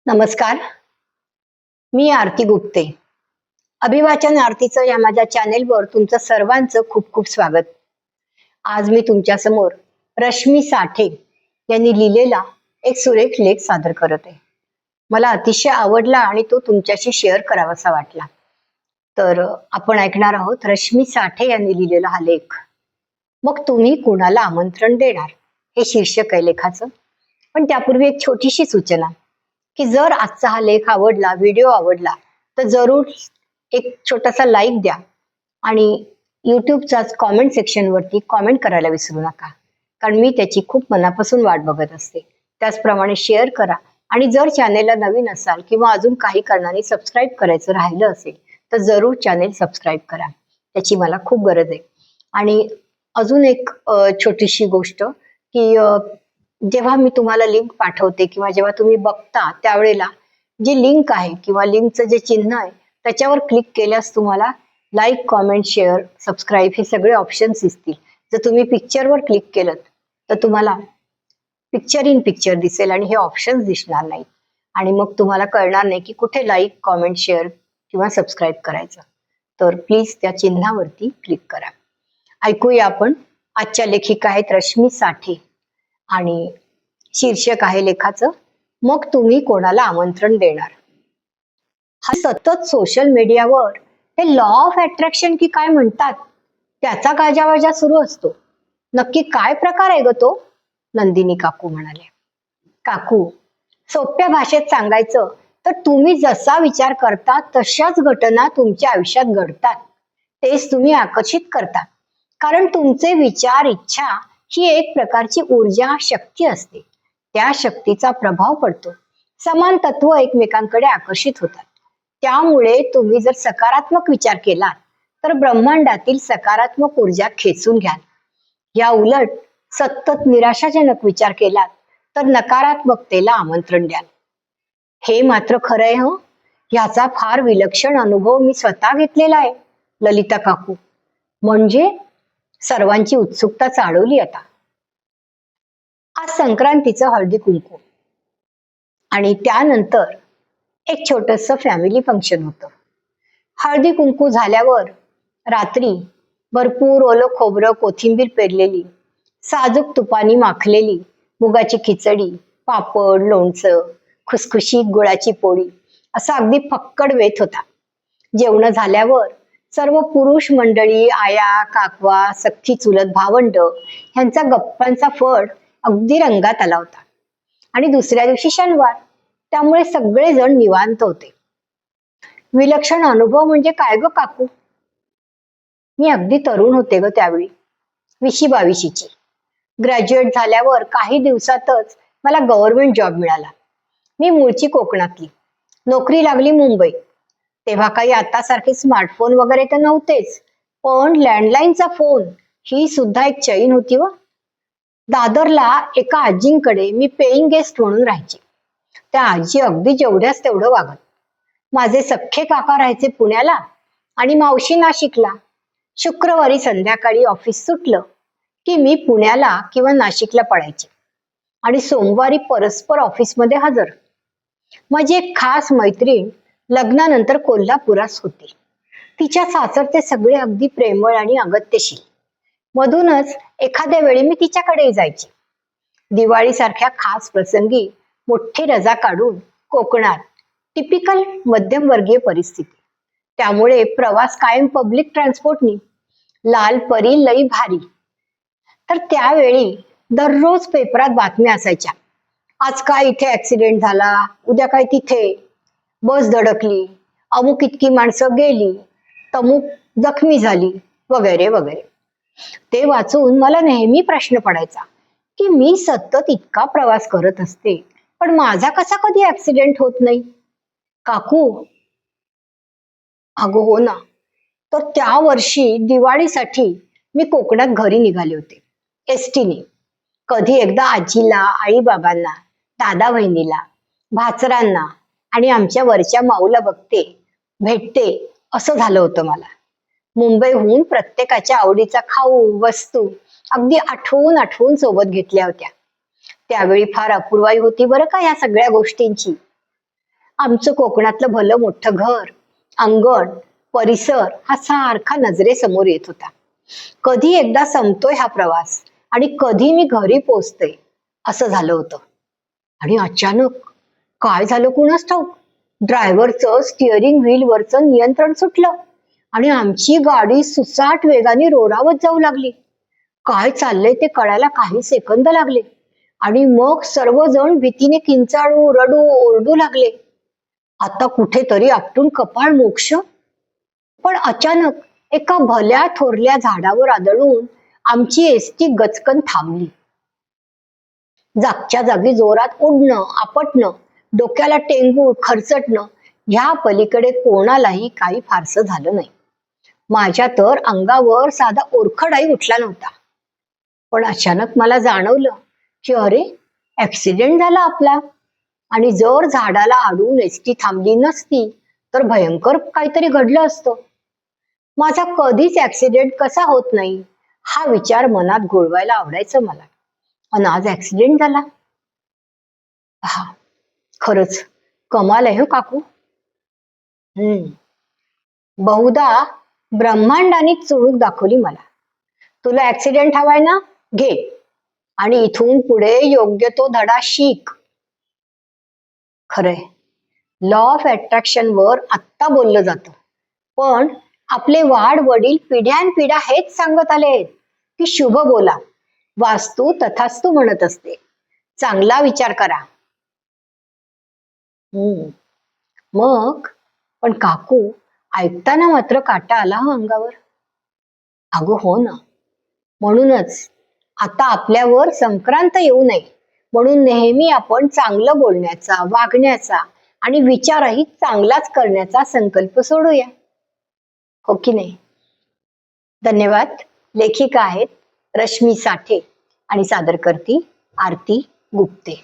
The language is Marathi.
नमस्कार, मी आरती गुप्ते. अभिवाचन आरतीचं या माझ्या चॅनेलवर तुमचं सर्वांचं खूप खूप स्वागत. आज मी तुमच्या समोर रश्मी साठे यांनी लिहिलेला एक सुरेख लेख सादर करत आहे. मला अतिशय आवडला आणि तो तुमच्याशी शेअर करावासा वाटला. तर आपण ऐकणार आहोत रश्मी साठे यांनी लिहिलेला हा लेख. मग तुम्ही कुणाला आमंत्रण देणार, हे शीर्षक आहे लेखाचं. पण त्यापूर्वी एक छोटीशी सूचना की जर आजचा हा लेख आवडला, व्हिडिओ आवडला, तर जरूर एक छोटासा लाईक द्या आणि युट्यूबच्याच कॉमेंट सेक्शनवरती कॉमेंट करायला विसरू नका, कारण मी त्याची खूप मनापासून वाट बघत असते. त्याचप्रमाणे शेअर करा आणि जर चॅनेलला नवीन असाल किंवा अजून काही कारणाने सबस्क्राईब करायचं राहिलं असेल तर जरूर चॅनेल सबस्क्राईब करा, त्याची मला खूप गरज आहे. आणि अजून एक छोटीशी गोष्ट की जेव्हा मी तुम्हाला लिंक पाठवते किंवा जेव्हा तुम्ही बघता त्यावेळेला जी लिंक आहे किंवा लिंकचं जे चिन्ह आहे त्याच्यावर क्लिक केल्यास तुम्हाला लाईक, कॉमेंट, शेअर, सबस्क्राईब हे सगळे ऑप्शन्स दिसतील. जर तुम्ही पिक्चरवर क्लिक केलं तर तुम्हाला पिक्चर इन पिक्चर दिसेल आणि हे ऑप्शन्स दिसणार नाहीत आणि मग तुम्हाला कळणार नाही की कुठे लाईक, कॉमेंट, शेअर किंवा सबस्क्राईब करायचं. तर प्लीज त्या चिन्हावरती क्लिक करा. ऐकूया आपण. आजच्या लेखिका आहेत रश्मी साठे आणि शीर्षक आहे लेखाचं मग तुम्ही कोणाला आमंत्रण देणार. हा सतत सोशल मीडियावर हे लॉ ऑफ अट्रॅक्शन की काय म्हणतात त्याचा गाजावाजा सुरू असतो. नक्की काय प्रकार आहे ग तो, नंदिनी काकू म्हणाले. काकू, सोप्या भाषेत सांगायचं तर तुम्ही जसा विचार करता तशाच घटना तुमच्या आयुष्यात घडतात. तेच तुम्ही आकर्षित करता, कारण तुमचे विचार, इच्छा ही एक प्रकारची ऊर्जा, शक्ती असते. त्या शक्तीचा प्रभाव पडतो. समान तत्व एकमेकांकडे आकर्षित होतात. त्यामुळे तुम्ही जर सकारात्मक विचार केलात तर ब्रह्मांडातील सकारात्मक ऊर्जा खेचून घ्याल. या उलट सतत निराशाजनक विचार केलात तर नकारात्मकतेला आमंत्रण द्याल. हे मात्र खरं आहे हो. याचा फार विलक्षण अनुभव मी स्वतः घेतलेला आहे, ललिता काकू. म्हणजे सर्वांची उत्सुकता चाळवली आता. आज संक्रांतीचं हळदी कुंकू आणि त्यानंतर एक छोटस फॅमिली फंक्शन होतं. हळदी कुंकू झाल्यावर रात्री भरपूर ओलं खोबरं, कोथिंबीर पेरलेली, साजूक तुपानी माखलेली मुगाची खिचडी, पापड, लोणचं, खुसखुशीत गुळाची पोळी असा अगदी फक्कड वेध होता. जेवण झाल्यावर सर्व पुरुष मंडळी, आया, काकवा, सख्खी चुलत भावंड ह्यांचा गप्पांचा फड अगदी रंगात आला होता. आणि दुसऱ्या दिवशी शनिवार, त्यामुळे सगळेजण निवांत होते. विलक्षण अनुभव म्हणजे काय ग काकू? मी अगदी तरुण होते ग त्यावेळी, 20-22ची. ग्रॅज्युएट झाल्यावर काही दिवसातच मला गव्हर्नमेंट जॉब मिळाला. मी मूळची कोकणातली, नोकरी लागली मुंबई. तेव्हा काही आता सारखे स्मार्टफोन वगैरे तर नव्हतेच, पण लँडलाईनचा फोन ही सुद्धा एक चैन होती व. दादरला एका आजींकडे मी पेईंग गेस्ट म्हणून राहायचे. त्या आजी अगदी जेवढ्याच तेवढं वागत. माझे सख्खे काका राहायचे पुण्याला आणि मावशी नाशिकला. शुक्रवारी संध्याकाळी ऑफिस सुटलं की मी पुण्याला किंवा नाशिकला पळायचे आणि सोमवारी परस्पर ऑफिसमध्ये हजर. माझी एक खास मैत्रीण लग्नानंतर कोल्हापुरात होती. तिच्या सासरचे सगळे अगदी प्रेमळ आणि अगत्यशील. मधूनच एखाद्या वेळी मी तिच्याकडेही जायचे. दिवाळी सारख्या खास प्रसंगी मोठी रजा काढून कोकणात, टिपिकल मध्यमवर्गीय परिस्थिती, त्यामुळे प्रवास कायम पब्लिक ट्रान्सपोर्टनी. लाल परी लई भारी. तर त्यावेळी दररोज पेपरात बातम्या असायच्या. आज काय इथे ऍक्सिडेंट झाला, उद्या काय तिथे बस धडकली, अमुक इतकी माणसं गेली, तमुक जखमी झाली, वगैरे वगैरे. ते वाचून मला नेहमी प्रश्न पडायचा की मी सतत इतका प्रवास करत असते पण माझा कसा कधी ऍक्सिडेंट होत नाही. काकू, अगो हो ना. तर त्या वर्षी दिवाळीसाठी मी कोकणात घरी निघाले होते एसटीने. कधी एकदा आजीला, आई बाबांना, दादा बहिणीला, भाचरांना आणि आमच्या वरच्या माऊला बघते, भेटते असं झालं होतं मला. मुंबईहून प्रत्येकाच्या आवडीचा खाऊ, वस्तू अगदी आठवून आठवून सोबत घेतल्या होत्या. त्यावेळी फार अपूर्वाई होती बरं का ह्या सगळ्या गोष्टींची. आमचं कोकणातलं भलं मोठं घर, अंगण, परिसर हा सारखा नजरेसमोर येत होता. कधी एकदा संपतोय हा प्रवास आणि कधी मी घरी पोचते असं झालं होतं. आणि अचानक काय झालं कुणास ठाऊक, ड्रायव्हरचं स्टिअरिंग व्हील वरचं नियंत्रण सुटलं आणि आमची गाडी सुसाट वेगाने रोरावत जाऊ लागली. काय चाललंय ते कळायला काही सेकंद लागले आणि मग सर्वजण भीतीने किंचाळू रडू ओरडू लागले. आता कुठेतरी आपटून कपाळ मोक्ष. पण अचानक एका भल्या थोरल्या झाडावर आदळून आमची एसटी गचकन थांबली. जागच्या जागी जोरात उडणं, आपटणं, डोक्याला टेंगूळ खरचटणं, ह्या पलीकडे कोणालाही काही फारसं झालं नाही. माझ्या तर अंगावर साधा ओरखडाही उठला नव्हता. पण अचानक मला जाणवलं की अरे, ऍक्सिडेंट झाला आपला. आणि जर झाडाला अडून एसटी थांबली नसती तर भयंकर काहीतरी घडलं असतं. माझा कधीच ऍक्सिडेंट कसा होत नाही हा विचार मनात घोळवायला आवडायचं मला. आणि आज ऍक्सिडेंट झाला. हा, खरंच कमाल आहे हो काकू. बहुधा ब्रह्मांडाने चुणूक दाखवली मला. तुला ऍक्सिडेंट हवाय ना, घे आणि इथून पुढे योग्य तो धडा शिक. खरंय, लॉ ऑफ अट्रॅक्शन वर आत्ता बोललं जातं, पण आपले वाढ वडील पिढ्यानपिढ्या हेच सांगत आले की शुभ बोला, वास्तू तथास्तू म्हणत असते, चांगला विचार करा. मग पण काकू, ऐकताना मात्र काटा आला हो अंगावर. अगो हो ना, म्हणूनच आता आपल्यावर संक्रांत येऊ नये म्हणून नेहमी आपण चांगलं बोलण्याचा, वागण्याचा आणि विचारही चांगलाच करण्याचा संकल्प सोडूया, हो की नाही? धन्यवाद. लेखिका आहेत रश्मी साठे आणि सादर करती आरती गुप्ते.